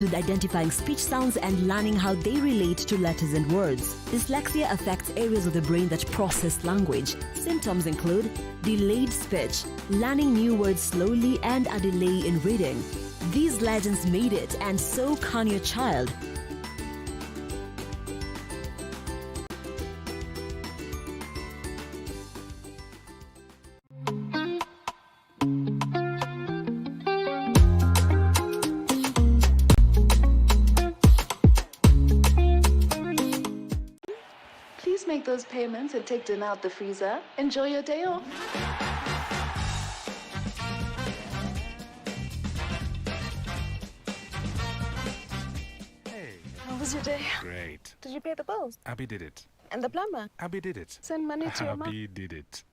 with identifying speech sounds and learning how they relate to letters and words. Dyslexia affects areas of the brain that process language. Symptoms include delayed speech, learning new words slowly, and a delay in reading. These legends made it, and so can your child. Please make those payments and take dinner out the freezer. Enjoy your day off. Hey. How was your day? Great. Did you pay the bills? Abby did it. And the plumber? Abby did it. Send money to your mom? Abby did it.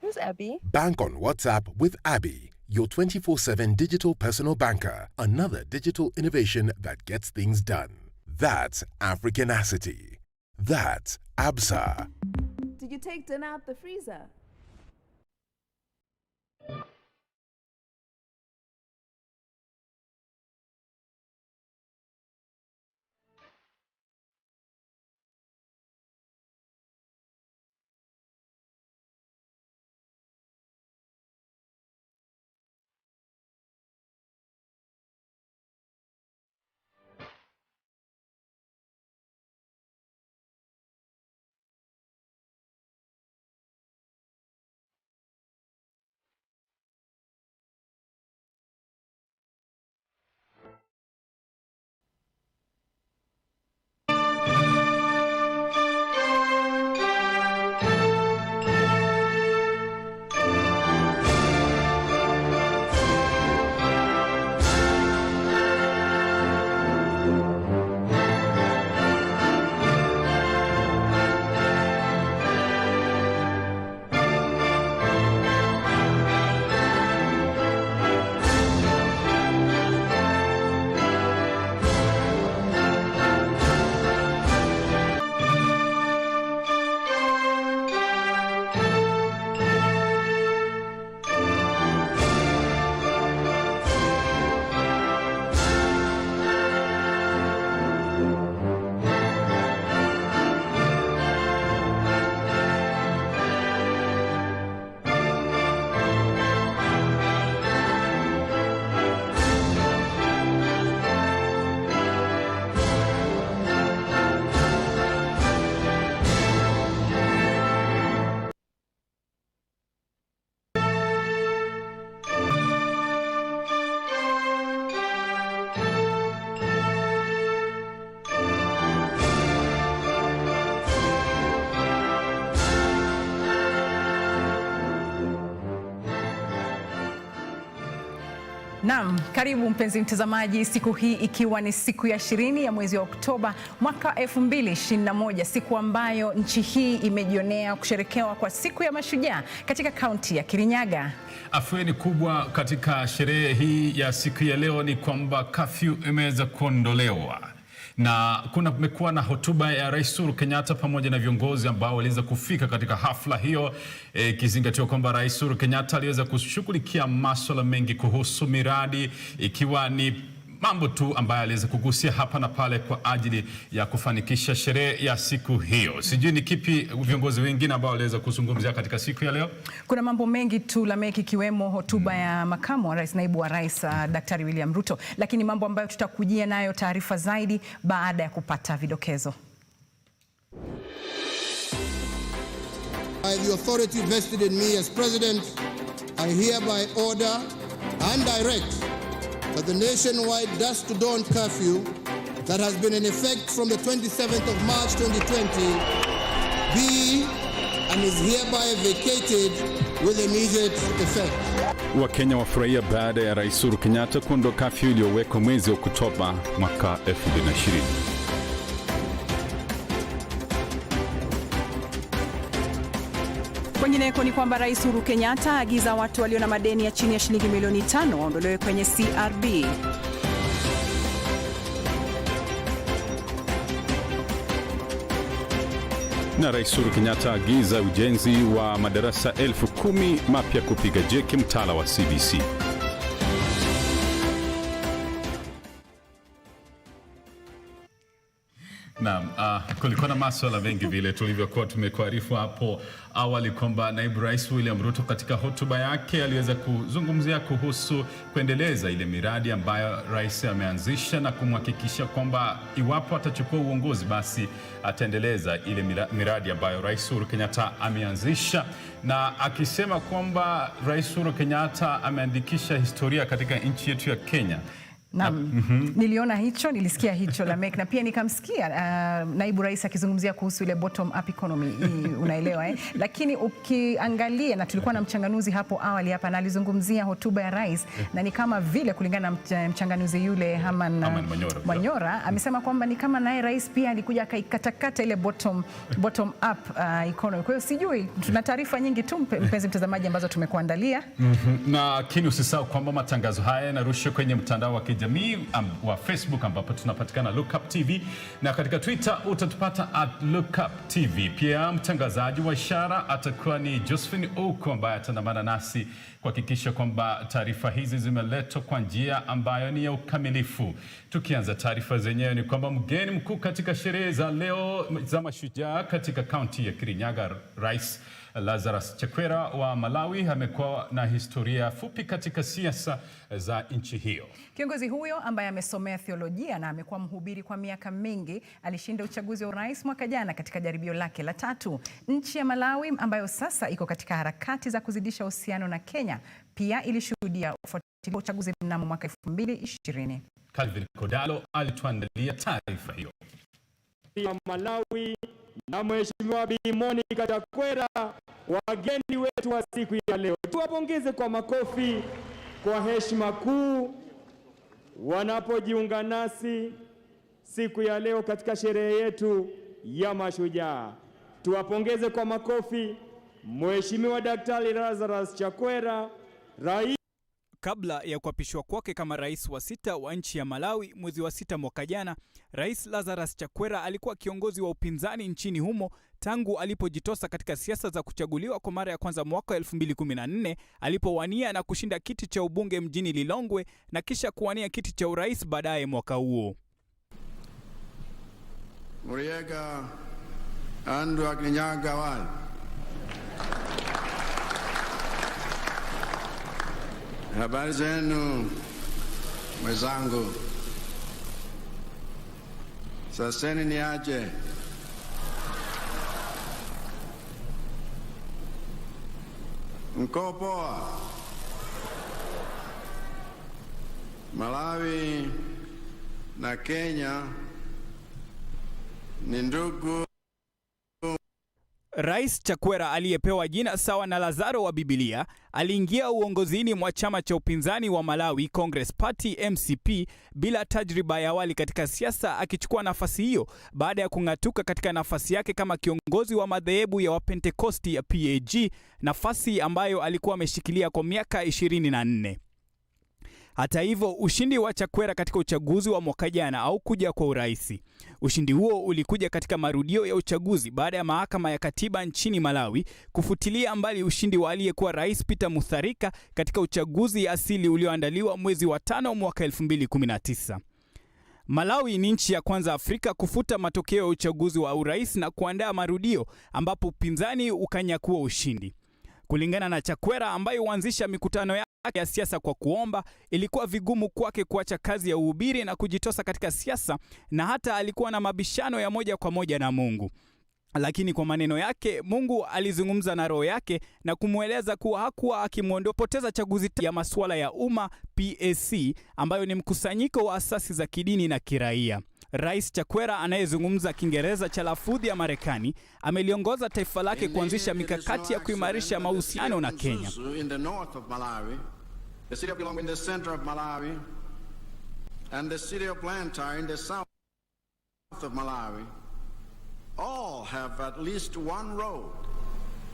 Who's Abby? Bank on WhatsApp with Abby, your 24/7 digital personal banker. Another digital innovation that gets things done. That's Africanacity. That's ABSA. Did you take dinner out the freezer? Naam, karibu mpenzi mtazamaji, siku hii ikiwa ni siku ya 20 ya mwezi wa Oktoba mwaka 2021, siku ambayo nchi hii imejionea kusherekewa kwa siku ya mashujaa katika kaunti ya Kirinyaga. Afueni kubwa katika sherehe hii ya siku ya leo ni kwamba curfew imeweza kuondolewa. Na kumekuwa na hotuba ya Rais Uhuru Kenyatta pamoja na viongozi ambao waliweza kufika katika hafla hiyo, ikizingatiwa kwamba Rais Uhuru Kenyatta aliweza kushughulikia masuala mengi kuhusu miradi, ikiwa ni mambo tu ambayo aliweza kugusia hapa na pale kwa ajili ya kufanikisha sherehe ya siku hiyo. Sijui ni kipi viongozi wengine ambao waliweza kuzungumzia katika siku ya leo? Kuna mambo mengi tu Lameki, ikiwemo hotuba ya makamu wa rais, naibu wa rais Daktari William Ruto, lakini mambo ambayo tutakujia nayo taarifa zaidi baada ya kupata vidokezo. By the authority vested in me as president, I hereby order and direct that the nationwide dusk to dawn curfew that has been in effect from the 27th of March 2020 be and is hereby vacated with immediate effect. Wakenya wafurahia baada ya Rais Uhuru Kenyatta kuondoa curfew iliyowekwa mwezi wa Oktoba mwaka 2020. Kwengineko ni kwamba Rais Uhuru Kenyatta agiza watu walio na madeni ya chini ya shilingi milioni 5 waondolewe kwenye CRB. Na Rais Uhuru Kenyatta agiza ujenzi wa madarasa 10,000 mapya kupiga jeki mtaala wa CBC. Naam, kulikuwa na masuala mengi vile tulivyokuwa tumekuarifu hapo awali kwamba naibu rais William Ruto katika hotuba yake aliweza kuzungumzia kuhusu kuendeleza ile miradi ambayo rais ameanzisha na kumhakikisha kwamba iwapo atachukua uongozi basi ataendeleza ile miradi ambayo rais Uhuru Kenyatta ameanzisha, na akisema kwamba rais Uhuru Kenyatta ameandikisha historia katika nchi yetu ya Kenya. Niliona hicho, nilisikia hicho Lamek, na pia nikamsikia naibu rais akizungumzia kuhusu ile bottom up economy unaelewa Lakini ukiangalia, na tulikuwa na mchanganuzi hapo awali hapa na alizungumzia hotuba ya rais na ni kama vile kulingana na mchanganuzi yule Haman Manyora amesema kwamba ni kama naye rais pia alikuja akaikatakata ile bottom up economy. Kwa hiyo sijui, tuna taarifa nyingi tu mpenzi mtazamaji ambazo tumekuandalia. Na kini usisahau kwamba matangazo haya yanarushwa kwenye mtandao wa kijamii wa Facebook ambapo tunapatikana Lookup TV, na katika Twitter utatupata @LookupTV. Pia mtangazaji wa ishara atakuwa ni Josephine Oko ambaye ataandamana nasi kuhakikisha kwamba taarifa hizi zimeletwa kwa njia ambayo ni ya ukamilifu. Tukianza taarifa zenyewe ni kwamba mgeni mkuu katika sherehe za leo za mashujaa katika kaunti ya Kirinyaga, Rais Lazarus Chakwera wa Malawi amekuwa na historia fupi katika siasa za nchi hiyo. Kiongozi huyo ambaye amesomea theolojia na amekuwa mhubiri kwa miaka mingi alishinda uchaguzi wa urais mwaka jana katika jaribio lake la 3. Nchi ya Malawi ambayo sasa iko katika harakati za kuzidisha uhusiano na Kenya pia ilishuhudia uchaguzi mnamo mwaka 2020. Calvin Kodalo alituandalia taarifa hiyo. Malawi na Mheshimiwa Bi Monica Chakwera, wageni wetu wa siku ya leo. Tuwapongeze kwa makofi kwa heshima kuu wanapojiunga nasi siku ya leo katika sherehe yetu ya mashujaa. Tuwapongeze kwa makofi Mheshimiwa Daktari Lazarus Chakwera, rais. Kabla ya kuapishwa kwake kama rais wa 6 wa nchi ya Malawi mwezi wa 6 mwaka jana, Rais Lazarus Chakwera alikuwa kiongozi wa upinzani nchini humo tangu alipojitosa katika siasa za kuchaguliwa kwa mara ya kwanza mwaka 2014 alipowania na kushinda kiti cha ubunge mjini Lilongwe na kisha kuwania kiti cha urais baadaye mwaka huo. Muriega andu akinyaga wali. Habari zenu mwenzangu, saseni ni aje? Mko poa? Malawi na Kenya ni ndugu. Rais Chakwera aliyepewa jina sawa na Lazaro wa Biblia aliingia uongozini mwa chama cha upinzani wa Malawi Congress Party MCP bila tajriba ya awali katika siasa, akichukua nafasi hiyo baada ya kung'atuka katika nafasi yake kama kiongozi wa madhehebu ya Wapentekosti ya PAG, nafasi ambayo alikuwa ameshikilia kwa miaka 24. Hata hivyo, ushindi wa Chakwera katika uchaguzi wa mwaka jana au kuja kwa urais. Ushindi huo ulikuja katika marudio ya uchaguzi baada ya mahakama ya katiba nchini Malawi kufutilia mbali ushindi wa aliyekuwa rais Peter Mutharika katika uchaguzi asili ulioandaliwa mwezi wa 5 mwaka 2019. Malawi ni nchi ya kwanza Afrika kufuta matokeo ya uchaguzi wa urais na kuandaa marudio ambapo upinzani ukanyakua ushindi. Kulingana na Chakwera ambaye huanzisha mikutano ya siasa kwa kuomba, ilikuwa vigumu kwake kuacha kazi ya uhubiri na kujitosa katika siasa, na hata alikuwa na mabishano ya moja kwa moja na Mungu. Lakini kwa maneno yake, Mungu alizungumza na roho yake na kumweleza kuwa hakuwa akimwondopoteza chaguzi ya masuala ya umma PAC, ambayo ni mkusanyiko wa asasi za kidini na kiraia. Rais Chakwera anayezungumza Kiingereza cha lafudhi ya Marekani ameliongoza taifa lake kuanzisha mikakati ya kuimarisha mahusiano na Kenya. The city of Lilongwe in the center of Malawi and the city of Blantyre in the south of Malawi all have at least one road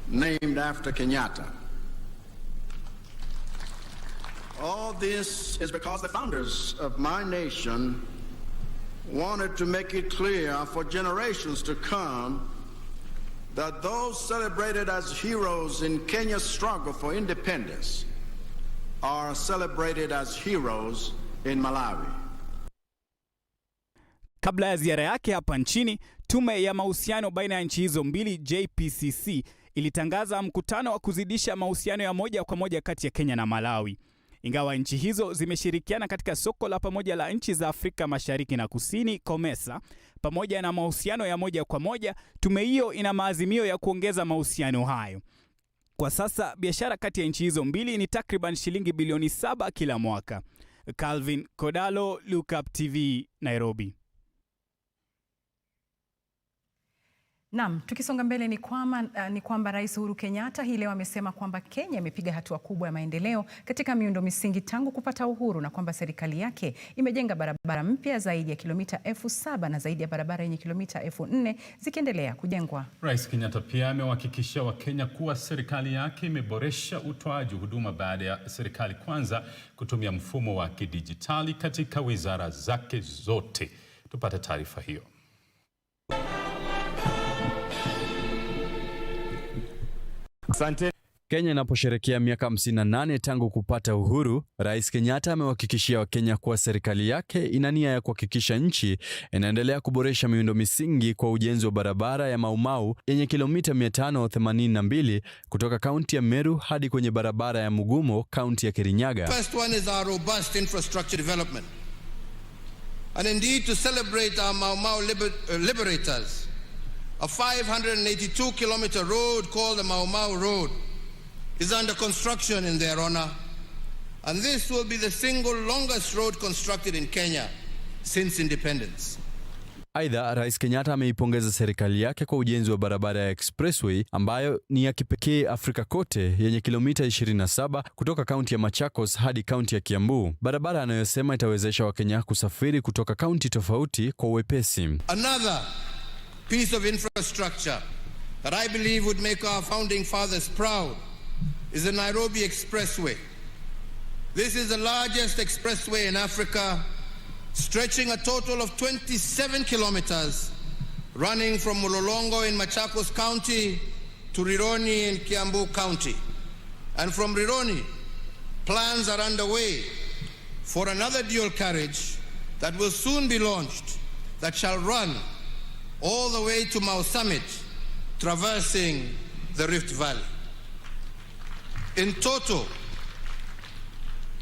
named after Kenyatta. All this is because the founders of my nation wanted to make it clear for generations to come that those celebrated as heroes in Kenya's struggle for independence are celebrated as heroes in Malawi. Kabla ya ziara yake hapa nchini, tume ya mahusiano baina ya nchi hizo mbili JPCC ilitangaza mkutano wa kuzidisha mahusiano ya moja kwa moja kati ya Kenya na Malawi. Ingawa nchi hizo zimeshirikiana katika soko la pamoja la nchi za Afrika Mashariki na Kusini COMESA, pamoja na mahusiano ya moja kwa moja, tume hiyo ina maazimio ya kuongeza mahusiano hayo. Kwa sasa biashara kati ya nchi hizo mbili ni takriban shilingi bilioni 7 kila mwaka. Calvin Kodalo, Look Up TV, Nairobi. Naam, tukisonga mbele ni kwamba Rais Uhuru Kenyatta hii leo amesema kwamba Kenya imepiga hatua kubwa ya maendeleo katika miundo misingi tangu kupata uhuru, na kwamba serikali yake imejenga barabara mpya zaidi ya kilomita 7,000 na zaidi ya barabara yenye kilomita 4,000 zikiendelea kujengwa. Rais Kenyatta pia amewahakikishia Wakenya kuwa serikali yake imeboresha utoaji huduma baada ya serikali kwanza kutumia mfumo wa kidijitali katika wizara zake zote. Tupate taarifa hiyo. Asante. Kenya inaposherehekea miaka 58 tangu kupata uhuru, Rais Kenyatta amewahakikishia Wakenya kuwa serikali yake ina nia ya kuhakikisha nchi inaendelea kuboresha miundo misingi kwa ujenzi wa barabara ya Mau Mau yenye kilomita 582 kutoka kaunti ya Meru hadi kwenye barabara ya Mugumo, kaunti ya Kirinyaga. First one is our robust infrastructure development. And indeed, to celebrate our Mau Mau liberators, a 582-kilometer road called the Mau Mau Road is under construction in their honor, and this will be the single longest road constructed in Kenya since independence. Aidha, Rais Kenyatta ameipongeza serikali yake kwa ujenzi wa barabara ya expressway ambayo ni ya kipekee Afrika kote yenye kilomita 27 kutoka kaunti ya Machakos hadi kaunti ya Kiambu. Barabara anayosema itawezesha Wakenya kusafiri kutoka kaunti tofauti kwa uwepesi. Another piece of infrastructure that I believe would make our founding fathers proud is the Nairobi Expressway. This is the largest expressway in Africa, stretching a total of 27 kilometers, running from Mulolongo in Machakos County to Rironi in Kiambu County. And from Rironi, plans are underway for another dual carriage that will soon be launched that shall run all the way to Mau Summit, traversing the Rift Valley. In total,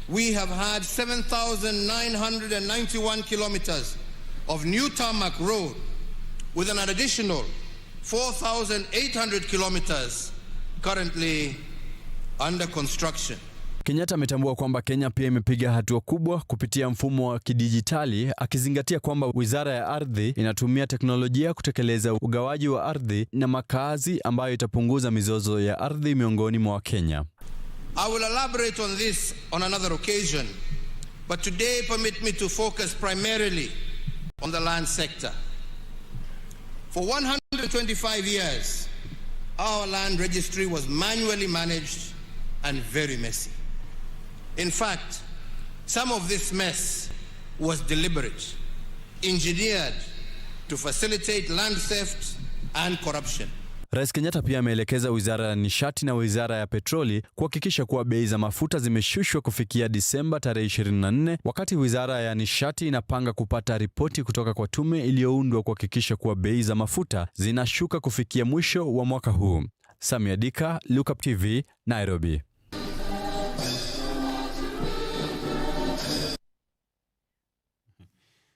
we have had 7,991 kilometers of new tarmac road with an additional 4,800 kilometers currently under construction. Kenyatta ametambua kwamba Kenya pia imepiga hatua kubwa kupitia mfumo wa kidijitali, akizingatia kwamba Wizara ya Ardhi inatumia teknolojia kutekeleza ugawaji wa ardhi na makazi ambayo itapunguza mizozo ya ardhi miongoni mwa Wakenya. I will elaborate on this on another occasion, but today permit me to focus primarily on the land sector. For 125 years, our land registry was manually managed and very messy. In fact, some of this mess was deliberate, engineered to facilitate land theft and corruption. Rais Kenyatta pia ameelekeza Wizara ya Nishati na Wizara ya Petroli kuhakikisha kuwa bei za mafuta zimeshushwa kufikia Disemba tarehe 24, wakati Wizara ya Nishati inapanga kupata ripoti kutoka kwa tume iliyoundwa kuhakikisha kuwa bei za mafuta zinashuka kufikia mwisho wa mwaka huu. Samia Dika, Look Up TV, Nairobi.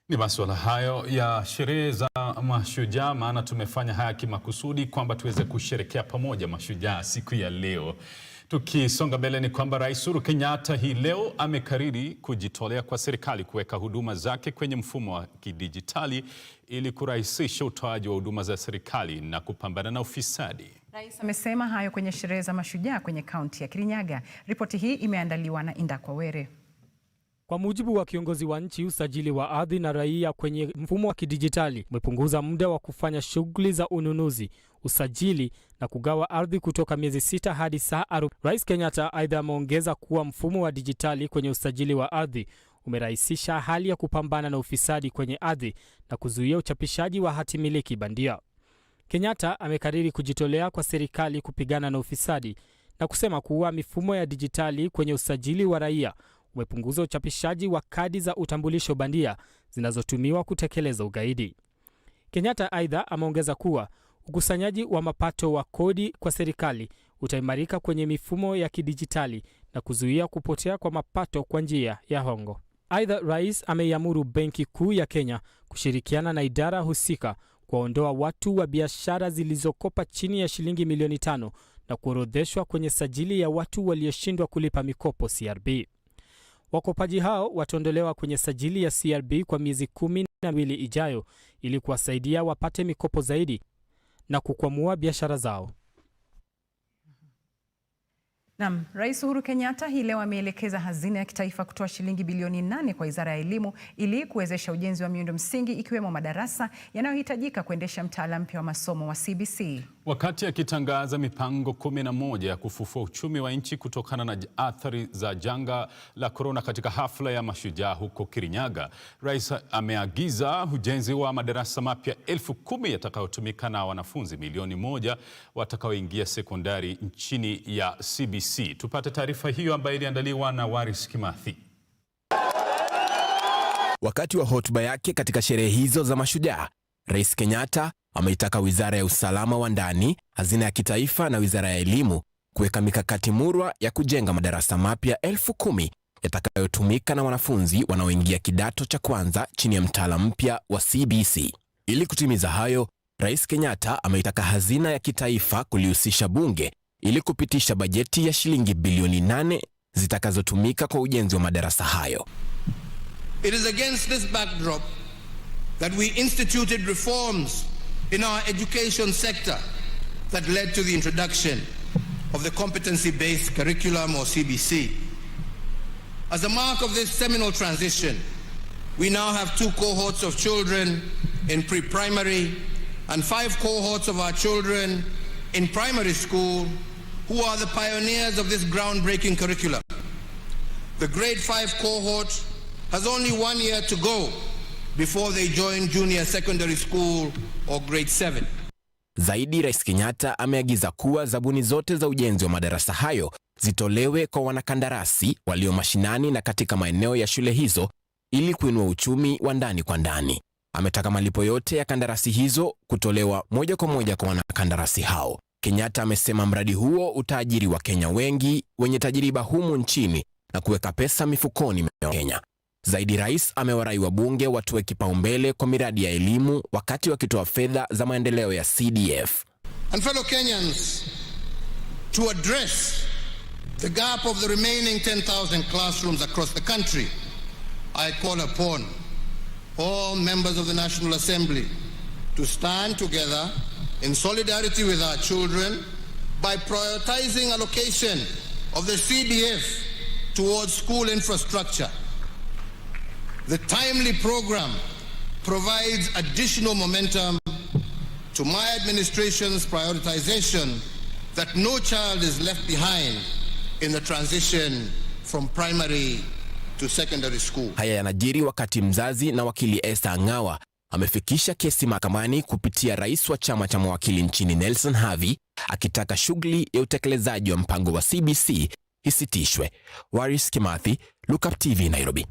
Ni masuala hayo ya sherehe za mashujaa, maana tumefanya haya kimakusudi kwamba tuweze kusherekea pamoja mashujaa siku ya leo. Tukisonga mbele ni kwamba Rais Uhuru Kenyatta hii leo amekariri kujitolea kwa serikali kuweka huduma zake kwenye mfumo wa kidijitali ili kurahisisha utoaji wa huduma za serikali na kupambana na ufisadi. Rais amesema hayo kwenye sherehe za mashujaa kwenye kaunti ya Kirinyaga. Ripoti hii imeandaliwa na Indakwa Were. Kwa mujibu wa kiongozi wa nchi, usajili wa ardhi na raia kwenye mfumo wa kidijitali umepunguza muda wa kufanya shughuli za ununuzi, usajili na kugawa ardhi kutoka miezi 6 hadi saa 40. Rais Kenyatta aidha ameongeza kuwa mfumo wa dijitali kwenye usajili wa ardhi umerahisisha hali ya kupambana na ufisadi kwenye ardhi na kuzuia uchapishaji wa hati miliki bandia. Kenyatta amekariri kujitolea kwa serikali kupigana na ufisadi na kusema kuwa mifumo ya dijitali kwenye usajili wa raia umepunguza uchapishaji wa kadi za utambulisho bandia zinazotumiwa kutekeleza ugaidi. Kenyatta aidha ameongeza kuwa ukusanyaji wa mapato wa kodi kwa serikali utaimarika kwenye mifumo ya kidijitali na kuzuia kupotea kwa mapato kwa njia ya hongo. Aidha, rais ameiamuru Benki Kuu ya Kenya kushirikiana na idara husika kuwaondoa watu wa biashara zilizokopa chini ya shilingi milioni 5 na kuorodheshwa kwenye sajili ya watu walioshindwa kulipa mikopo CRB. Wakopaji hao wataondolewa kwenye sajili ya CRB kwa miezi 12 ijayo ili kuwasaidia wapate mikopo zaidi na kukwamua biashara zao. Naam, Rais Uhuru Kenyatta hii leo ameelekeza hazina ya kitaifa kutoa shilingi bilioni 8 kwa Wizara ya Elimu ili kuwezesha ujenzi wa miundo msingi ikiwemo madarasa yanayohitajika kuendesha mtaala mpya wa masomo wa CBC. Wakati akitangaza mipango 11 ya kufufua uchumi wa nchi kutokana na athari za janga la korona katika hafla ya Mashujaa huko Kirinyaga, Rais ameagiza ujenzi wa madarasa mapya 10,000 yatakayotumika na wanafunzi milioni 1 watakaoingia sekondari nchini ya CBC. Tupate taarifa hiyo ambayo iliandaliwa na Waris Kimathi. Wakati wa hotuba yake katika sherehe hizo za Mashujaa, Rais Kenyatta ameitaka Wizara ya Usalama wa Ndani, Hazina ya Kitaifa na Wizara ya Elimu kuweka mikakati murwa ya kujenga madarasa mapya 10,000 yatakayotumika na wanafunzi wanaoingia kidato cha kwanza chini ya mtaala mpya wa CBC. Ili kutimiza hayo, Rais Kenyatta ameitaka Hazina ya Kitaifa kulihusisha bunge ili kupitisha bajeti ya shilingi bilioni 8 zitakazotumika kwa ujenzi wa madarasa hayo. It is against this backdrop that we instituted reforms in our education sector that led to the introduction of the competency-based curriculum or CBC. As a mark of this seminal transition, we now have 2 cohorts of children in pre-primary and 5 cohorts of our children in primary school who are the pioneers of this groundbreaking curriculum. The grade 5 cohort has only 1 year to go before they join junior secondary school or grade 7. Zaidi, Rais Kenyatta ameagiza kuwa zabuni zote za ujenzi wa madarasa hayo zitolewe kwa wanakandarasi walio mashinani na katika maeneo ya shule hizo ili kuinua uchumi wa ndani kwa ndani. Ametaka malipo yote ya kandarasi hizo kutolewa moja kwa moja kwa wanakandarasi hao. Kenyatta amesema mradi huo utaajiri wa Kenya wengi wenye tajiriba humu nchini na kuweka pesa mifukoni mwa Kenya. Zaidi, rais amewarai wabunge watoe kipaumbele kwa miradi ya elimu wakati wakitoa fedha za maendeleo ya CDF. And fellow Kenyans, to address the gap of the remaining 10,000 classrooms across the country, I call upon all members of the National Assembly to stand together in solidarity with our children by prioritizing allocation of the CDF towards school infrastructure. The timely program provides additional momentum to my administration's prioritization that no child is left behind in the transition from primary to secondary school. Haya yanajiri wakati mzazi na wakili Esther Angawa amefikisha kesi mahakamani kupitia rais wa chama cha mawakili nchini Nelson Havi akitaka shughuli ya utekelezaji wa mpango wa CBC isitishwe. Waris Kimathi, Look Up TV, Nairobi.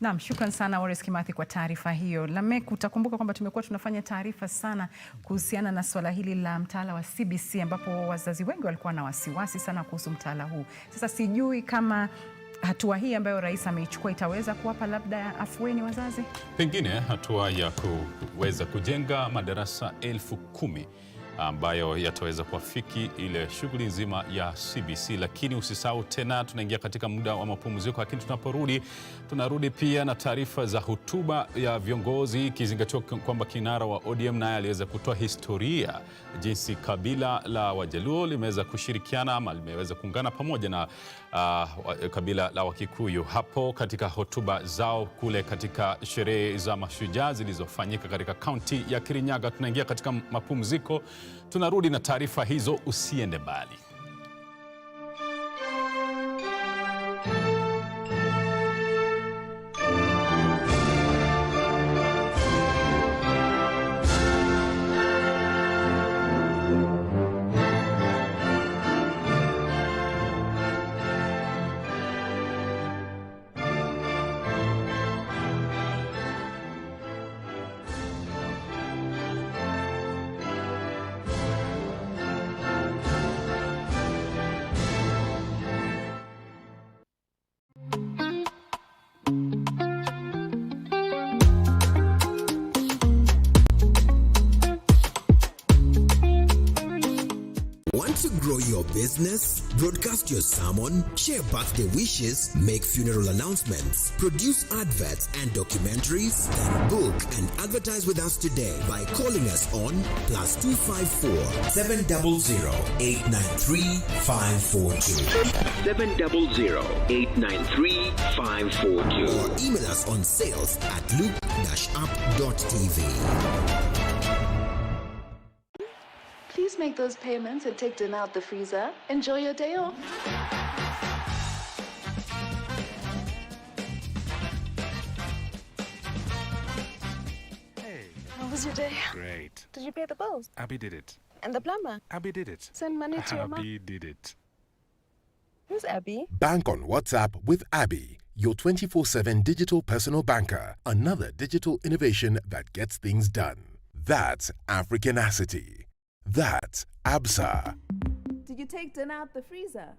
Naam, shukran sana Waris Kimathi kwa taarifa hiyo. Lamek, utakumbuka kwamba tumekuwa tunafanya taarifa sana kuhusiana na swala hili la mtaala wa CBC ambapo wazazi wengi walikuwa na wasiwasi sana kuhusu mtaala huu. Sasa sijui kama hatua hii ambayo rais ameichukua itaweza kuwapa labda afueni wazazi? Pengine hatua ya kuweza kujenga madarasa 10,000 ambayo yataweza kuafiki ile shughuli nzima ya CBC. Lakini usisahau tena, tunaingia katika muda wa mapumziko, lakini tunarudi pia na taarifa za hotuba ya viongozi, ikizingatiwa kwamba kinara wa ODM naye aliweza kutoa historia jinsi kabila la Wajaluo limeweza kushirikiana ama limeweza kuungana pamoja na kabila la Wakikuyu hapo katika hotuba zao kule katika sherehe za Mashujaa zilizofanyika katika kaunti ya Kirinyaga. Tunaingia katika mapumziko, tunarudi na taarifa hizo, usiende mbali. business? Broadcast your sermon, share birthday wishes, make funeral announcements, produce adverts and documentaries? Then book and advertise with us today by calling us on +254 700 893 542 700 893 542 or email us on sales@loop-up.tv. Please make those payments and take dinner out the freezer. Enjoy your day off. Hey. How was your day? Great. Did you pay the bills? Abby did it. And the plumber? Abby did it. Send money to your mom? Abby did it. Who's Abby? Bank on WhatsApp with Abby, your 24/7 digital personal banker. Another digital innovation that gets things done. That's Africanacity. That's ABSA. Did you take dinner out the freezer?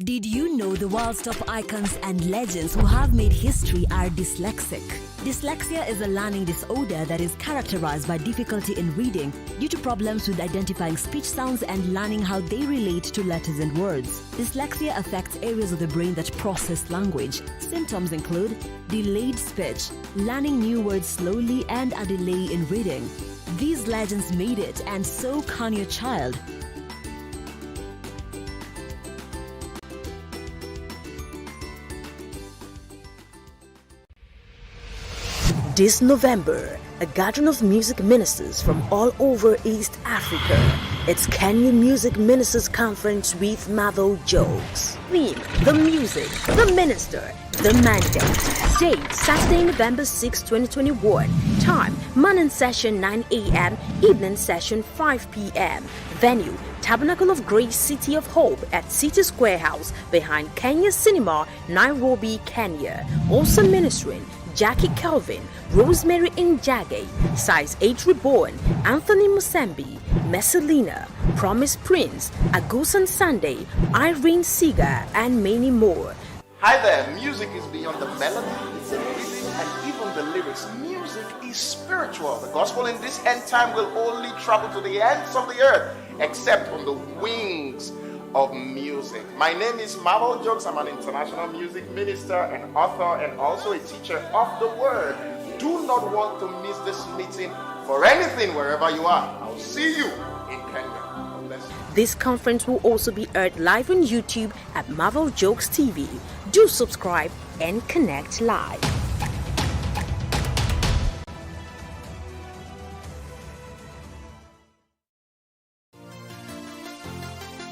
Did you know the world's top icons and legends who have made history are dyslexic? Dyslexia is a learning disorder that is characterized by difficulty in reading due to problems with identifying speech sounds and learning how they relate to letters and words. Dyslexia affects areas of the brain that process language. Symptoms include delayed speech, learning new words slowly, and a delay in reading. These legends made it, and so can your child. This November, a gathering of music ministers from all over East Africa. It's Kenya Music Ministers Conference with Mavo Jokes. Theme: the music, the minister, the mandate. Date: Saturday, November 6, 2021. Time: morning session 9 a.m., evening session 5 p.m. Venue: Tabernacle of Grace City of Hope at City Square House behind Kenya Cinema, Nairobi, Kenya. Also ministering Jackie Kelvin, Rosemary Njage, Size 8 Reborn, Anthony Musembi, Messalina, Promise Prince, Agusan Sunday, Irene Seeger, and many more. Hi there, music is beyond the melody, the rhythm, and even the lyrics. Music is spiritual. The gospel in this end time will only travel to the ends of the earth, except on the wings of music. My name is Mavo Jokes. I'm an international music minister, an author, and also a teacher of the word. Do not want to miss this meeting for anything wherever you are. I'll see you in Kenya. This conference will also be aired live on YouTube at Marvel Jokes TV. Do subscribe and connect live.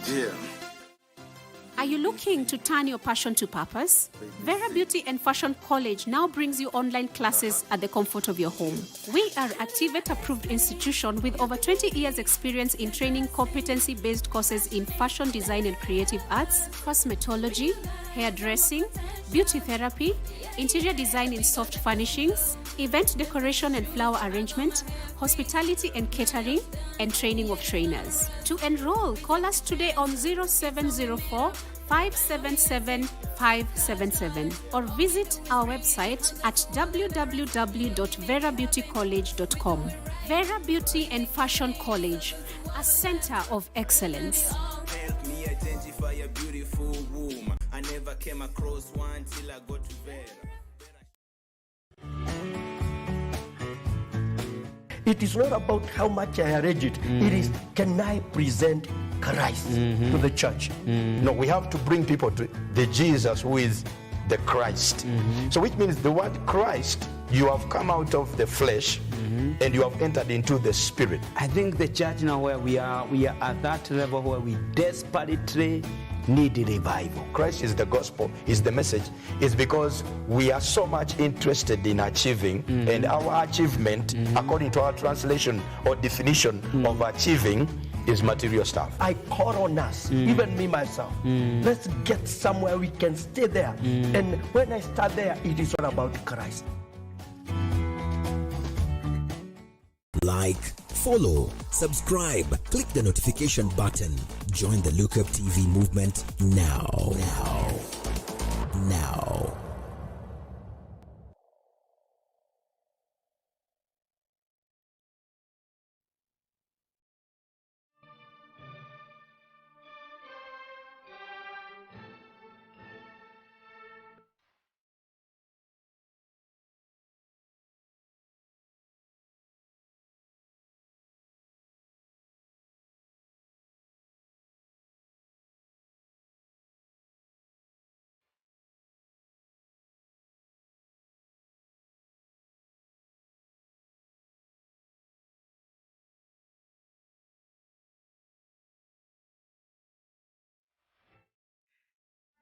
Yeah. Are you looking to turn your passion to purpose? Vera Beauty and Fashion College now brings you online classes at the comfort of your home. We are a TVET-approved institution with over 20 years experience in training competency-based courses in fashion design and creative arts, cosmetology, hairdressing, beauty therapy, interior design in soft furnishings, event decoration and flower arrangement, hospitality and catering, and training of trainers. To enroll, call us today on 0704 577 577 or visit our website at www.verabeautycollege.com. Vera Beauty and Fashion College, a center of excellence. Help me identify a beautiful woman. I never came across one till I got to Vera. It is not about how much I arrange it. It is, can I present Christ to the church? No, we have to bring people to the Jesus who is the Christ. So which means the word Christ, you have come out of the flesh and you have entered into the spirit. I think the church now where we are at that level where we desperately need revival. Christ is the gospel, is the message. It's because we are so much interested in achieving, and our achievement, according to our translation or definition of achieving, is material stuff. I call on us, even me myself. Let's get somewhere we can stay there. And when I start there, it is all about Christ. Like, follow, subscribe, click the notification button. Join the Look Up TV movement now.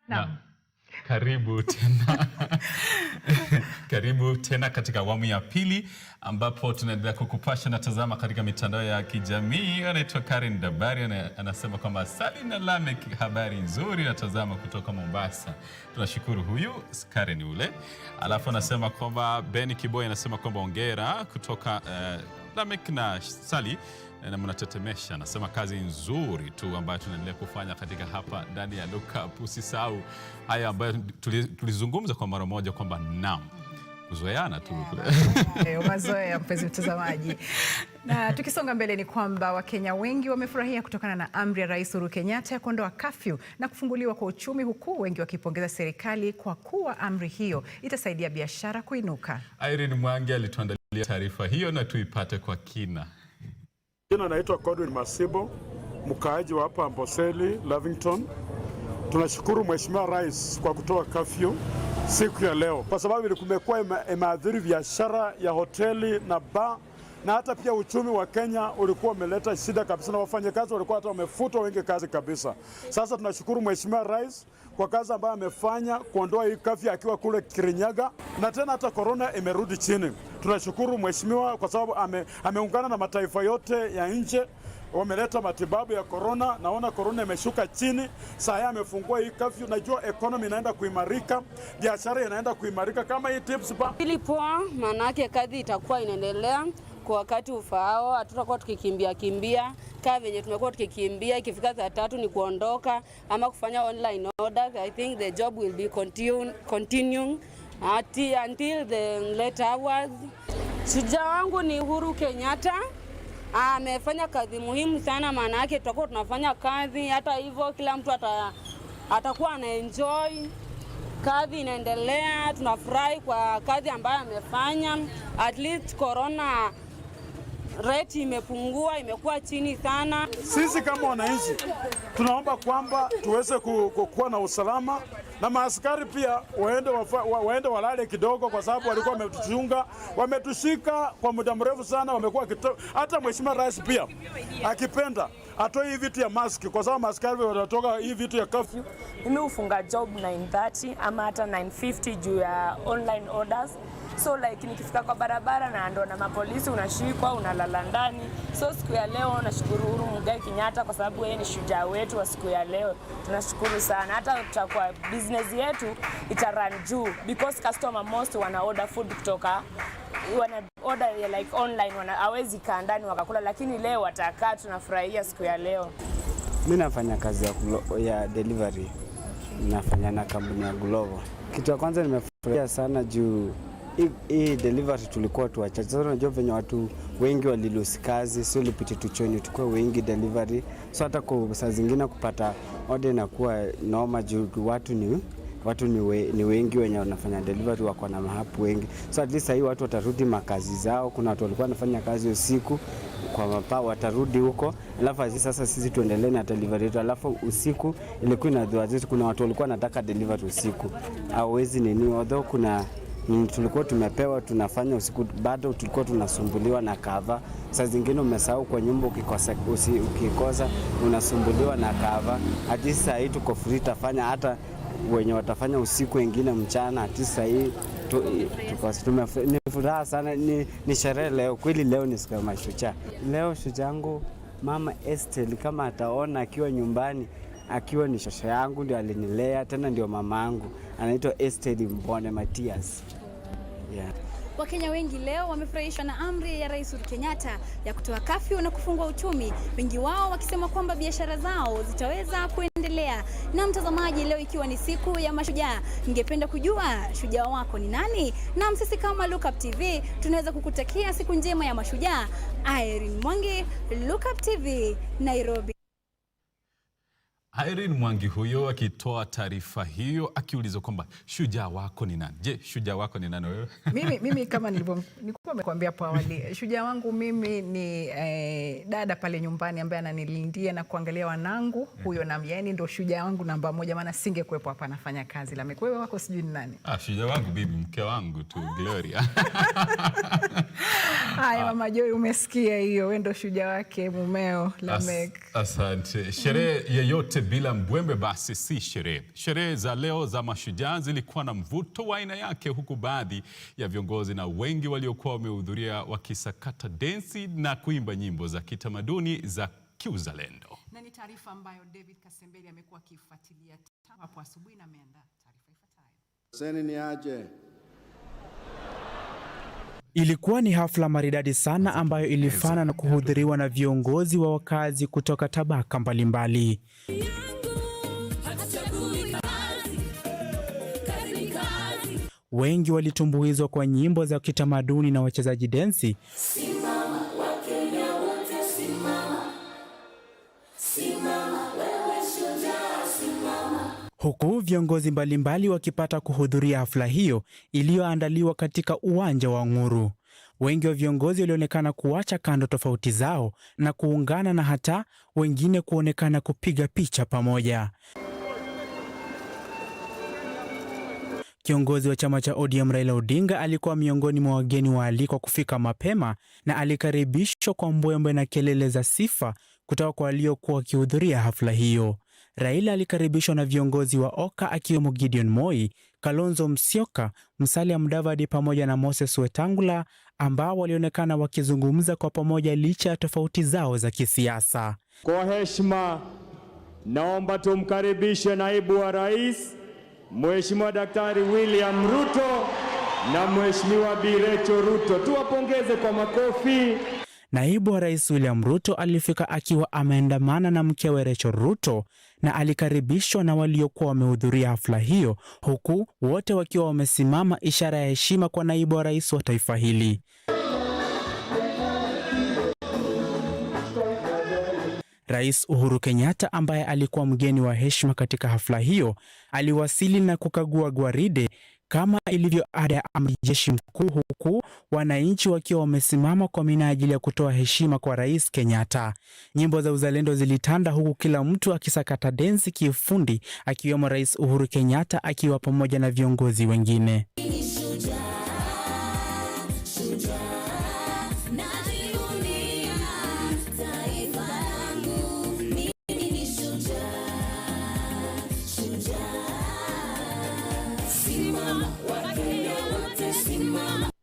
Na karibu tena. Karibu tena katika awamu ya pili ambapo tunaendelea kukupasha na tazama katika mitandao ya kijamii. Anaitwa Karen Dabari anasema kwamba Sali na Lamek, habari nzuri na tazama kutoka Mombasa. Tunashukuru huyu Karen ule. Alafu anasema kwamba Ben Kiboy anasema kwamba hongera kutoka Lamek na Sali na mnatetemesha. Anasema kazi nzuri tu ambayo tunaendelea kufanya katika hapa ndani ya Look Up. Usisahau haya ambayo tulizungumza kwa mara moja kwamba kuzoeana tu. Mazoea mpenzi mtazamaji. Na tukisonga mbele ni kwamba Wakenya wengi wamefurahia kutokana na amri ya Rais Uhuru Kenyatta ya kuondoa kafyu na kufunguliwa kwa uchumi, huku wengi wakipongeza serikali kwa kuwa amri hiyo itasaidia biashara kuinuka. Irene Mwangi alituandalia taarifa hiyo na tuipate kwa kina. Jina naitwa Godwin Masibo, mkaaji wa hapa Amboseli, Lavington. Tunashukuru Mheshimiwa Rais kwa kutoa kafyu siku ya leo, kwa sababu kumekuwa imeathiri biashara ya hoteli na bar, na hata pia uchumi wa Kenya ulikuwa umeleta shida kabisa, na wafanyakazi walikuwa hata wamefutwa wengi kazi kabisa. Sasa tunashukuru Mheshimiwa Rais kwa kazi ambayo amefanya kuondoa hii kafyu akiwa kule Kirinyaga, na tena hata corona imerudi chini. Tunashukuru Mheshimiwa kwa sababu ameungana na mataifa yote ya nje, wameleta matibabu ya corona. Naona corona imeshuka chini, saa amefungua hii kafyu. Najua economy inaenda kuimarika, biashara inaenda kuimarika kama hii tips pa. Ili poa, manake kazi itakuwa inaendelea kwa wakati ufaao, hatutakuwa tukikimbia kama venye tumekuwa tukikimbia. Ikifika saa 3 ni kuondoka ama kufanya online orders. I think the job will be continuing until the late hours. Shujaa wangu ni Uhuru Kenyatta. Amefanya kazi muhimu sana, maana yake tutakuwa tunafanya kazi, hata hivyo kila mtu atakuwa anaenjoy. Kazi inaendelea, tunafurahi kwa kazi ambayo amefanya. At least corona rate imepungua, imekuwa chini sana. Sisi kama wananchi tunaomba kwamba tuweze kuwa na usalama, na maaskari pia waende walale kidogo, kwa sababu walikuwa wametushika kwa muda mrefu sana. Wamekuwa hata Mheshimiwa Rais pia akipenda atoe hii vitu ya maski, kwa sababu maaskari wanatoka hii vitu ya kafyu. Mimi hufunga job 9:30 ama hata 9:50 juu ya online orders. So like nikifika kwa barabara na ndo na mapolisi unashikwa, unalala ndani. So siku ya leo nashukuru Uhuru Muigai Kenyatta kwa sababu yeye ni shujaa wetu wa siku ya leo. Tunashukuru sana. Hata tutakuwa business yetu itarun juu because customer most wana order food kutoka, wana order like online, hawezi kaa ndani wakakula, lakini leo watakaa. Tunafurahia siku ya leo. Mimi nafanya kazi ya delivery. Nafanya na kampuni ya Glovo. Kitu ya kwanza nimefurahia sana juu hii delivery tulikuwa tu wachache. Sasa unajua venye watu wengi walilusi kazi, sio lipiti tuchoni tukue wengi delivery. So hata kwa saa zingine kupata order inakuwa noma juu watu ni wengi wenye wanafanya delivery, wako na mahapu wengi. So at least hii watu watarudi makazi zao. Kuna watu walikuwa wanafanya kazi usiku kwa mapaa, watarudi huko. Alafu sasa sisi tuendelee na delivery yetu. Alafu usiku ilikuwa inadhua zetu, kuna watu walikuwa wanataka delivery usiku. Hawezi nini, although tulikuwa tumepewa tunafanya usiku, bado tulikuwa tunasumbuliwa na kava. Saa zingine umesahau kwa nyumba, ukikosa unasumbuliwa na kava. Hadi saa hii tuko free, tafanya hata wenye watafanya usiku, wengine mchana. Hadi saa hii ni furaha sana, ni sherehe leo. Kweli leo ni siku ya mashujaa. Leo shujaa yangu Mama Estelle, kama ataona akiwa nyumbani, akiwa ni shosho yangu, ndio alinilea, tena ndio mama yangu. Anaitwa Estelle Mbone Matias. Yeah. Wakenya wengi leo wamefurahishwa na amri ya Rais Uhuru Kenyatta ya kutoa kafyu na kufungua uchumi, wengi wao wakisema kwamba biashara zao zitaweza kuendelea. Na mtazamaji, leo ikiwa ni siku ya mashujaa, ningependa kujua shujaa wako ni nani? Na sisi kama Look Up TV tunaweza kukutakia siku njema ya mashujaa. Irene Mwangi, Look Up TV, Nairobi. Irene Mwangi huyo akitoa taarifa hiyo, akiulizwa kwamba shujaa wako ni nani. Je, shujaa wako ni nani wewe? Mimi kama nilikuwa nimekuambia hapo awali, shujaa wangu mimi ni dada pale nyumbani ambaye ananilindia na kuangalia wanangu. Huyo na yani ndio shujaa wangu namba 1, maana singekuepo hapa nafanya kazi. La wewe wako sijui ni nani? Shujaa wangu bibi mke wangu tu, Gloria. Haya Mama Joy, umesikia hiyo, wewe ndio shujaa wake mumeo Lamek. Asante. Sherehe yeyote bila mbwembe basi si sherehe. Sherehe za leo za mashujaa zilikuwa na mvuto wa aina yake, huku baadhi ya viongozi na wengi waliokuwa wamehudhuria wakisakata densi na kuimba nyimbo za kitamaduni za kiuzalendo. Na ni taarifa ambayo David Kasembeli amekuwa akifuatilia hapo asubuhi na ameandaa taarifa ifuatayo. Seni ni aje. Ilikuwa ni hafla maridadi sana ambayo ilifana na kuhudhuriwa na viongozi wa wakazi kutoka tabaka mbalimbali. Wengi walitumbuizwa kwa nyimbo za kitamaduni na wachezaji densi. Simama Wakenya wote simama. Simama wewe shujaa simama. Huku viongozi mbalimbali wakipata kuhudhuria hafla hiyo iliyoandaliwa katika uwanja wa Nguru. Wengi wa viongozi walionekana kuacha kando tofauti zao na kuungana, na hata wengine kuonekana kupiga picha pamoja. Kiongozi wa chama cha ODM Raila Odinga alikuwa miongoni mwa wageni waalikwa kufika mapema na alikaribishwa kwa mbwembwe na kelele za sifa kutoka kwa waliokuwa wakihudhuria hafla hiyo. Raila alikaribishwa na viongozi wa OKA akiwemo Gideon Moi, Kalonzo Musyoka, Musalia Mudavadi pamoja na Moses Wetangula, ambao walionekana wakizungumza kwa pamoja licha ya tofauti zao za kisiasa. Kwa heshima, naomba tumkaribishe naibu wa rais, Mheshimiwa Daktari William Ruto na Mheshimiwa Birecho Ruto. Tuwapongeze kwa makofi. Naibu wa rais William Ruto alifika akiwa ameandamana na mkewe Rachel Ruto na alikaribishwa na waliokuwa wamehudhuria hafla hiyo, huku wote wakiwa wamesimama, ishara ya heshima kwa naibu wa rais wa taifa hili. Rais Uhuru Kenyatta, ambaye alikuwa mgeni wa heshima katika hafla hiyo, aliwasili na kukagua gwaride kama ilivyo ada ya amiri jeshi mkuu, huku wananchi wakiwa wamesimama kwa minajili ya kutoa heshima kwa Rais Kenyatta. Nyimbo za uzalendo zilitanda, huku kila mtu akisakata densi kiufundi, akiwemo Rais Uhuru Kenyatta akiwa pamoja na viongozi wengine.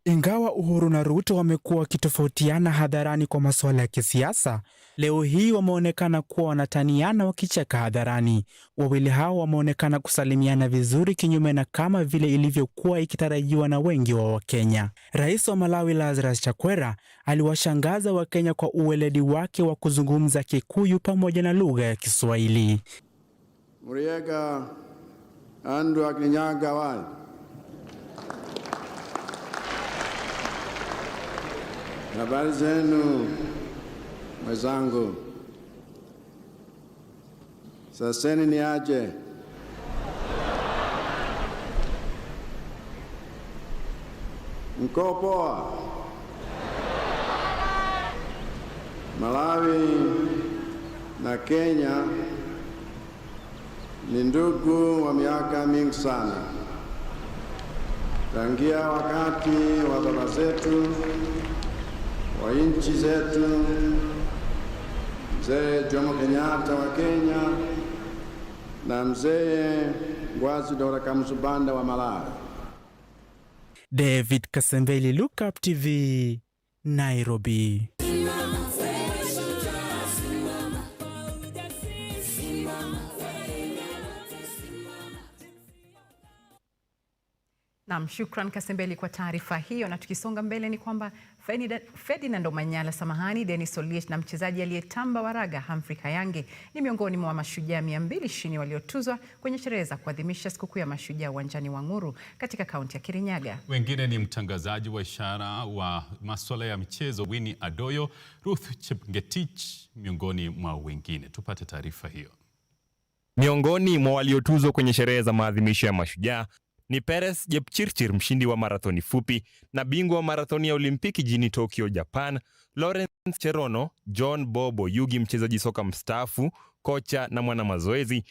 Ingawa Uhuru na Ruto wamekuwa wakitofautiana hadharani kwa masuala ya kisiasa, leo hii wameonekana kuwa wanataniana wakicheka hadharani. Wawili hao wameonekana kusalimiana vizuri, kinyume na kama vile ilivyokuwa ikitarajiwa na wengi wa Wakenya. Rais wa Malawi Lazarus Chakwera aliwashangaza Wakenya kwa uweledi wake wa kuzungumza Kikuyu pamoja na lugha ya Kiswahili. Muriega andu akinyaga wali. Habari zenu mwenzangu. Saseni ni aje. Mko poa? Malawi na Kenya ni ndugu wa miaka mingi sana. Tangia wakati wa baba zetu wa nchi zetu, mzee Jomo Kenyatta wa Kenya na mzee Ngwazi Dora Kamsubanda wa Malawi. David Kasembeli, Look Up TV, Nairobi. Naam, shukran Kasembeli kwa taarifa hiyo. Na tukisonga mbele ni kwamba Ferdinand Omanyala, Dennis Oliech na mchezaji aliyetamba wa raga Humphrey Kayange ni miongoni mwa mashujaa 220 waliotuzwa kwenye sherehe za kuadhimisha sikukuu ya mashujaa uwanjani wa Nguru katika kaunti ya Kirinyaga. Wengine ni mtangazaji wa ishara wa masuala ya michezo Winnie Adoyo, Ruth Chepngetich miongoni mwa wengine. Tupate taarifa hiyo. Miongoni mwa waliotuzwa kwenye sherehe za maadhimisho ya mashujaa ni Peres Jepchirchir, mshindi wa marathoni fupi na bingwa wa marathoni ya Olimpiki jijini Tokyo, Japan, Lawrence Cherono, John Bobo Yugi, mchezaji soka mstaafu, kocha na mwana mazoezi,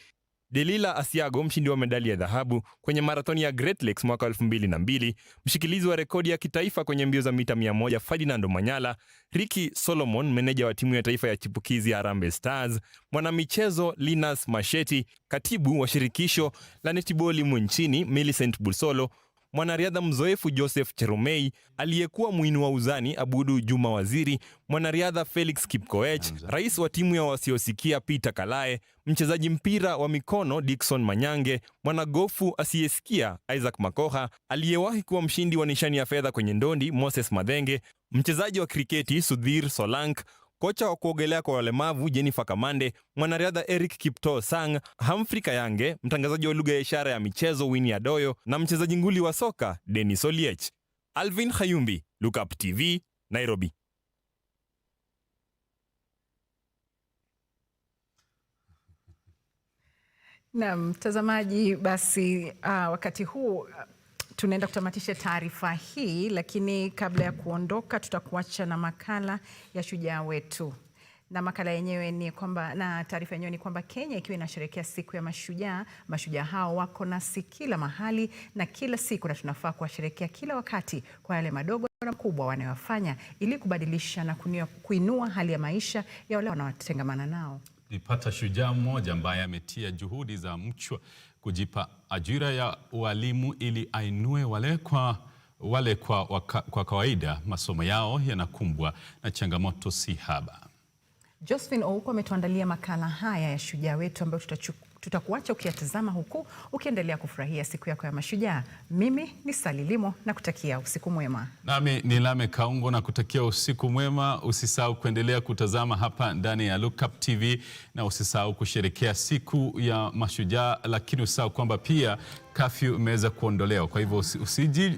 Delila Asiago, mshindi wa medali ya dhahabu kwenye marathoni ya Great Lakes mwaka 2002, mshikilizi wa rekodi ya kitaifa kwenye mbio za mita 100 Ferdinand Omanyala, Ricky Solomon, meneja wa timu ya taifa ya chipukizi ya Harambee Stars, mwanamichezo Linus Masheti, katibu wa shirikisho la netiboli nchini Millicent Bulsolo, mwanariadha mzoefu Joseph Cherumei, aliyekuwa muinua uzani Abudu Juma Waziri, mwanariadha Felix Kipkoech, rais wa timu ya wasiosikia Peter Kalae, mchezaji mpira wa mikono Dickson Manyange, mwanagofu asiyesikia Isaac Makoha, aliyewahi kuwa mshindi wa nishani ya fedha kwenye ndondi Moses Madhenge, mchezaji wa kriketi Sudhir Solank, kocha wa kuogelea kwa walemavu Jennifer Kamande, mwanariadha Eric Kipto Sang, Humphrey Kayange, mtangazaji wa lugha ya ishara ya michezo Winnie Adoyo na mchezaji nguli wa soka Dennis Oliech. Alvin Khayumbi, Look Up TV, Nairobi. Na mtazamaji, basi wakati huu tunaenda kutamatisha taarifa hii, lakini kabla ya kuondoka tutakuacha na makala ya shujaa wetu. Na makala yenyewe ni kwamba, na taarifa yenyewe ni kwamba Kenya ikiwa inasherehekea siku ya mashujaa, mashujaa hao wako nasi kila mahali na kila siku, na tunafaa kuwasherehekea kila wakati kwa yale madogo na makubwa wanayofanya ili kubadilisha na kuinua hali ya maisha ya wale wanaotengamana nao. Nipata shujaa mmoja ambaye ametia juhudi za mchwa kujipa ajira ya ualimu ili ainue wale kwa kawaida masomo yao yanakumbwa na changamoto si haba. Josephine Ouko ametuandalia makala haya ya shujaa wetu ambayo tutakuacha ukiyatazama huku ukiendelea kufurahia siku yako ya mashujaa. Mimi ni Salilimo na kutakia usiku mwema. Nami ni Lame Kaungo na kutakia usiku mwema. Usisahau kuendelea kutazama hapa ndani ya Look Up TV na usisahau kusherehekea siku ya mashujaa, lakini usisahau kwamba pia kafyu imeweza kuondolewa. Kwa hivyo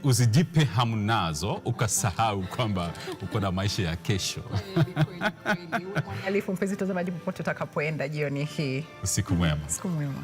usijipe hamu nazo ukasahau kwamba uko na maisha ya kesho. Kweli. Mwangalifu mpenzi mtazamaji popote utakapoenda jioni hii. Usiku mwema. Usiku mwema.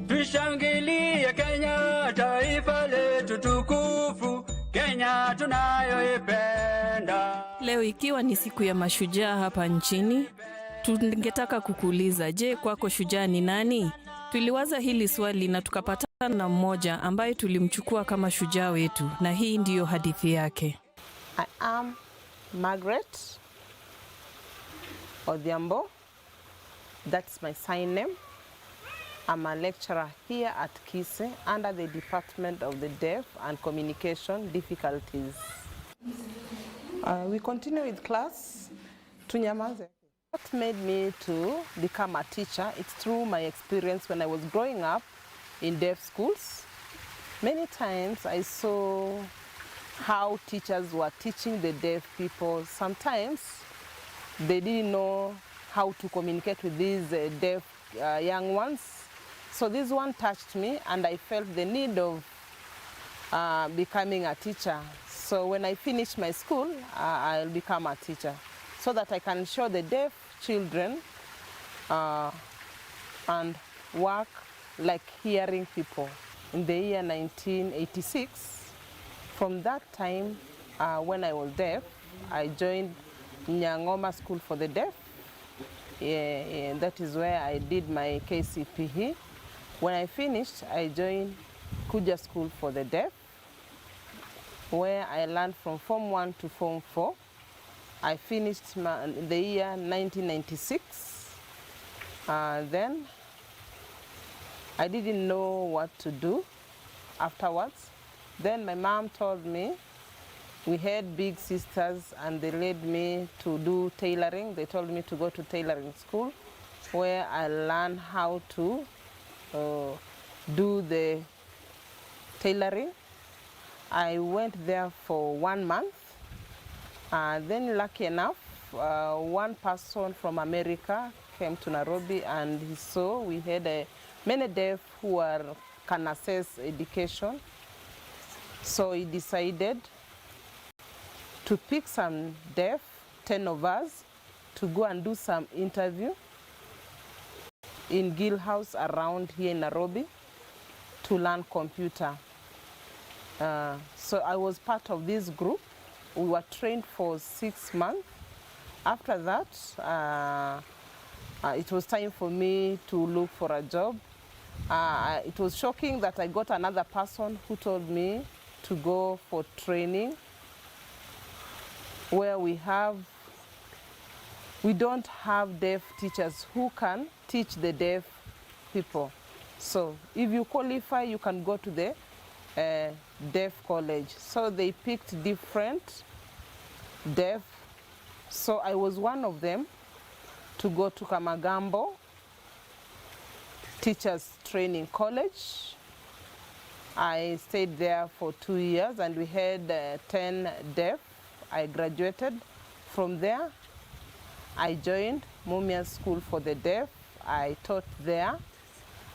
Tushangilie Kenya, taifa letu tukufu, Kenya tunayoipenda. Leo ikiwa ni siku ya mashujaa hapa nchini, tungetaka kukuuliza, je, kwako shujaa ni nani? Tuliwaza hili swali na tukapatana na mmoja ambaye tulimchukua kama shujaa wetu, na hii ndiyo hadithi yake. I am Margaret Odhiambo. That's my sign name. I'm a lecturer here at Kise under the Department of the Deaf and Communication Difficulties. We continue with class. Tunyamaze. What made me to become a teacher? It's through my experience when I was growing up in deaf schools. Many times I saw how teachers were teaching the deaf people. Sometimes they didn't know how to communicate with these deaf young ones. So this one touched me and I felt the need of becoming a teacher. So when I finish my school, I'll become a teacher so that I can show the deaf children and work like hearing people. In the year 1986, from that time when I was deaf, I joined Nyangoma School for the Deaf. That is where I did my KCPE. When I finished, I joined Kuja School for the Deaf, where I learned from Form 1 to Form 4. I finished the year 1996. Then I didn't know what to do afterwards. Then my mom told me, we had big sisters and they led me to do tailoring. They told me to go to tailoring school where I learned how to do the tailoring. I went there for 1 month. Then lucky enough, one person from America came to Nairobi and he saw we had many deaf who can access education. So he decided to pick some deaf, 10 of us, to go and do some interview in Gill House around here in Nairobi to learn computer. So I was part of this group. We were trained for 6 months. After that, it was time for me to look for a job. It was shocking that I got another person who told me to go for training where we don't have deaf teachers who can teach the deaf people. So if you qualify, you can go to the deaf college. So they picked different deaf. So I was one of them to go to Kamagambo Teachers Training College. I stayed there for 2 years and we had 10 deaf. I graduated from there. I joined Mumia School for the Deaf. I taught there.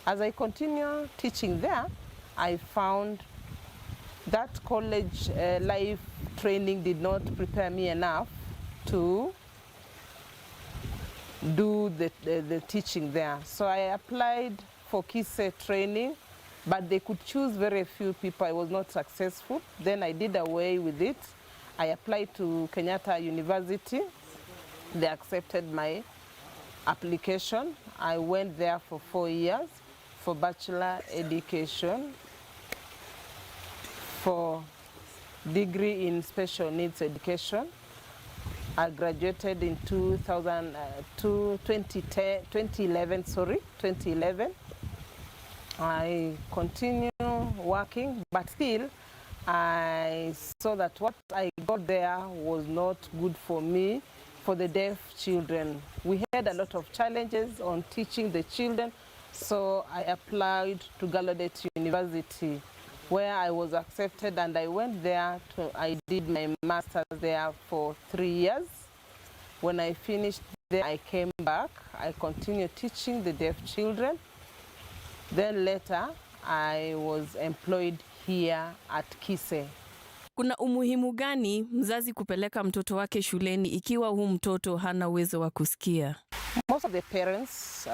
As I continued teaching there, I found that college life training did not prepare me enough to do the teaching there. So I applied for KISE training, but they could choose very few people. I was not successful. Then I did away with it. I applied to Kenyatta University. They accepted my application. I went there for 4 years for bachelor education, for degree in special needs education. I graduated in 2011. I continue working, but still I saw that what I got there was not good for me, for the deaf children. We had a lot of challenges on teaching the children, so I applied to Gallaudet University, where I was accepted, and I went there. I did my master's there for 3 years. When I finished there, I came back. I continued teaching the deaf children. Then later, I was employed here at KISE. Kuna umuhimu gani mzazi kupeleka mtoto wake shuleni ikiwa huu mtoto hana uwezo wa kusikia? Most of the parents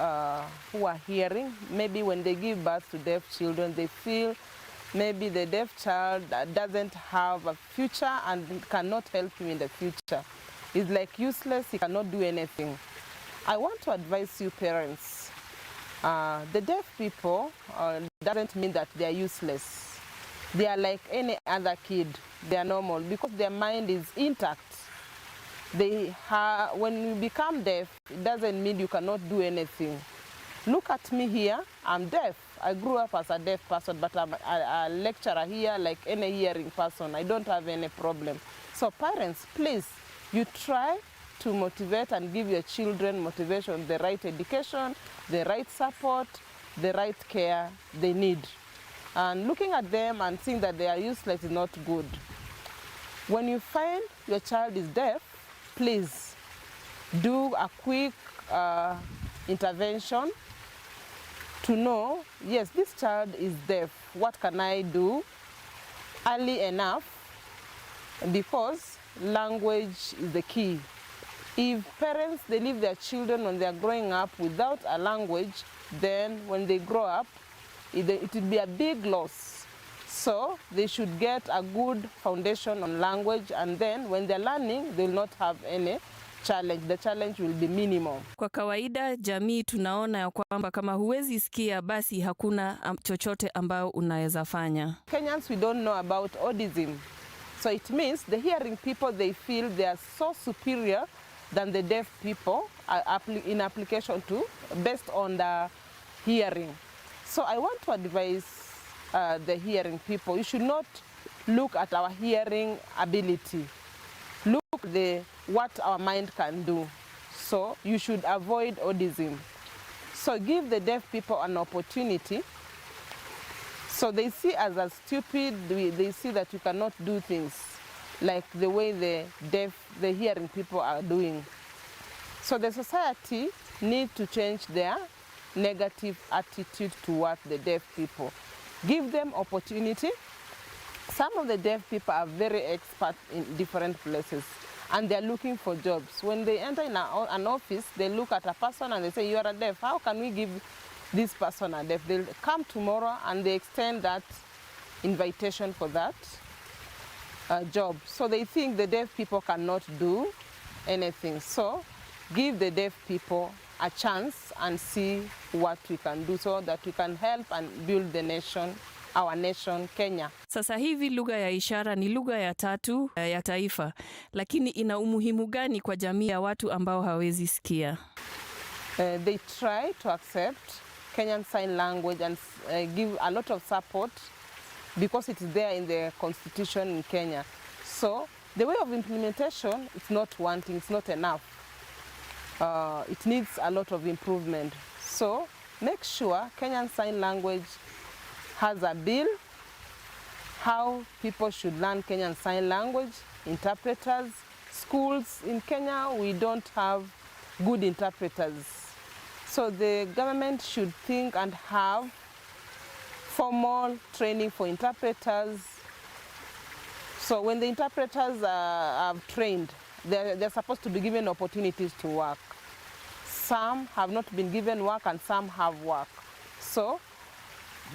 who are hearing, maybe when they give birth to deaf children, they feel maybe the deaf child doesn't have a future and cannot help him in the future. He's like useless, he cannot do anything. I want to advise you parents, the deaf people doesn't mean that they are useless. They are like any other kid. They are normal because their mind is intact. When you become deaf, it doesn't mean you cannot do anything. Look at me here, I'm deaf. I grew up as a deaf person, but I'm a lecturer here like any hearing person. I don't have any problem. So parents, please, you try to motivate and give your children motivation, the right education, the right support, the right care they need. And looking at them and seeing that they are useless is not good. When you find your child is deaf, please do a quick intervention to know, yes, this child is deaf. What can I do early enough? Because language is the key. If parents, they leave their children when they are growing up without a language, then when they grow up, it will be a big loss. So they should get a good foundation on language, and then when they're learning, they will not have any challenge. The challenge will be minimal. Kwa kawaida jamii tunaona ya kwamba kama huwezi sikia basi hakuna chochote ambao unaweza fanya. Kenyans, we don't know about autism. So it means the hearing people, they feel they are so superior than the deaf people in application to, based on the hearing. So I want to advise the hearing people, you should not look at our hearing ability, look at what our mind can do. So you should avoid autism. So give the deaf people an opportunity. So they see us as stupid, they see that you cannot do things like the way the hearing people are doing. So the society needs to change their negative attitude towards the deaf people. Give them opportunity. Some of the deaf people are very expert in different places and they're looking for jobs. When they enter in an office, they look at a person and they say, you are a deaf, how can we give this person a deaf? They'll come tomorrow and they extend that invitation for that job. So they think the deaf people cannot do anything. So give the deaf people a chance and see what we can do so that we can help and build the nation, our nation, Kenya. Sasa hivi lugha ya ishara ni lugha ya tatu ya taifa, lakini ina umuhimu gani kwa jamii ya watu ambao hawezi sikia? They try to accept Kenyan Sign Language and give a lot of support because it is there in the constitution in Kenya. So the way of implementation is not wanting, it's not enough. It needs a lot of improvement. So make sure Kenyan Sign Language has a bill, how people should learn Kenyan Sign Language, interpreters. Schools in Kenya, we don't have good interpreters. So the government should think and have formal training for interpreters. So when the interpreters are trained, they're supposed to be given opportunities to work. Some have not been given work and some have work. So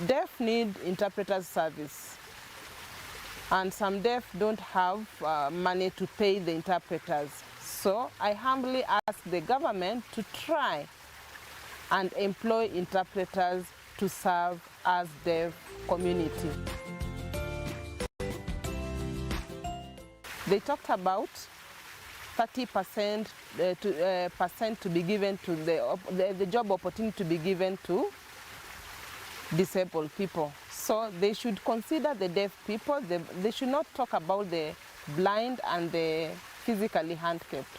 deaf need interpreters service. And some deaf don't have money to pay the interpreters. So I humbly ask the government to try and employ interpreters to serve as deaf community. They talked about 30% to be given to the job opportunity to be given to disabled people. So they should consider the deaf people. They should not talk about the blind and the physically handicapped.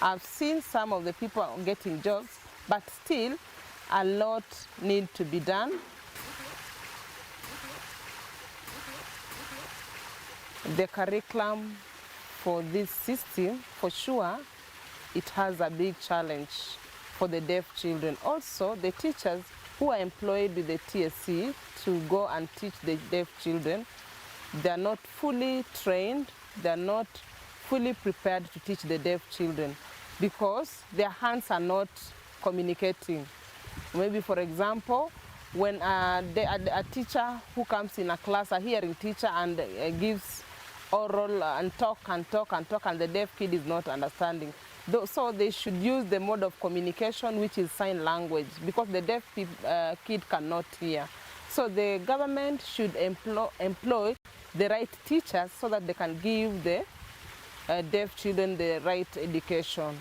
I've seen some of the people getting jobs, but still a lot need to be done. The curriculum for this system, for sure, it has a big challenge for the deaf children. Also, the teachers who are employed with the TSC to go and teach the deaf children, they're not fully trained, they're not fully prepared to teach the deaf children because their hands are not communicating. Maybe, for example, when a teacher who comes in a class, a hearing teacher, and gives oral and talk, and the deaf kid is not understanding. So they should use the mode of communication, which is sign language, because the deaf kid cannot hear. So the government should employ the right teachers so that they can give the deaf children the right education.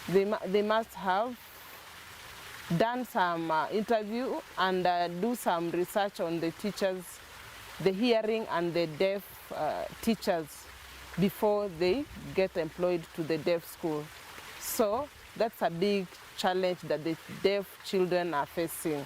They must have done some interview and do some research on the teachers, the hearing and the deaf teachers before they get employed to the deaf school. So that's a big challenge that the deaf children are facing.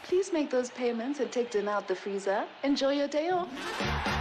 Please make those payments and take dinner out the freezer. Enjoy your day off.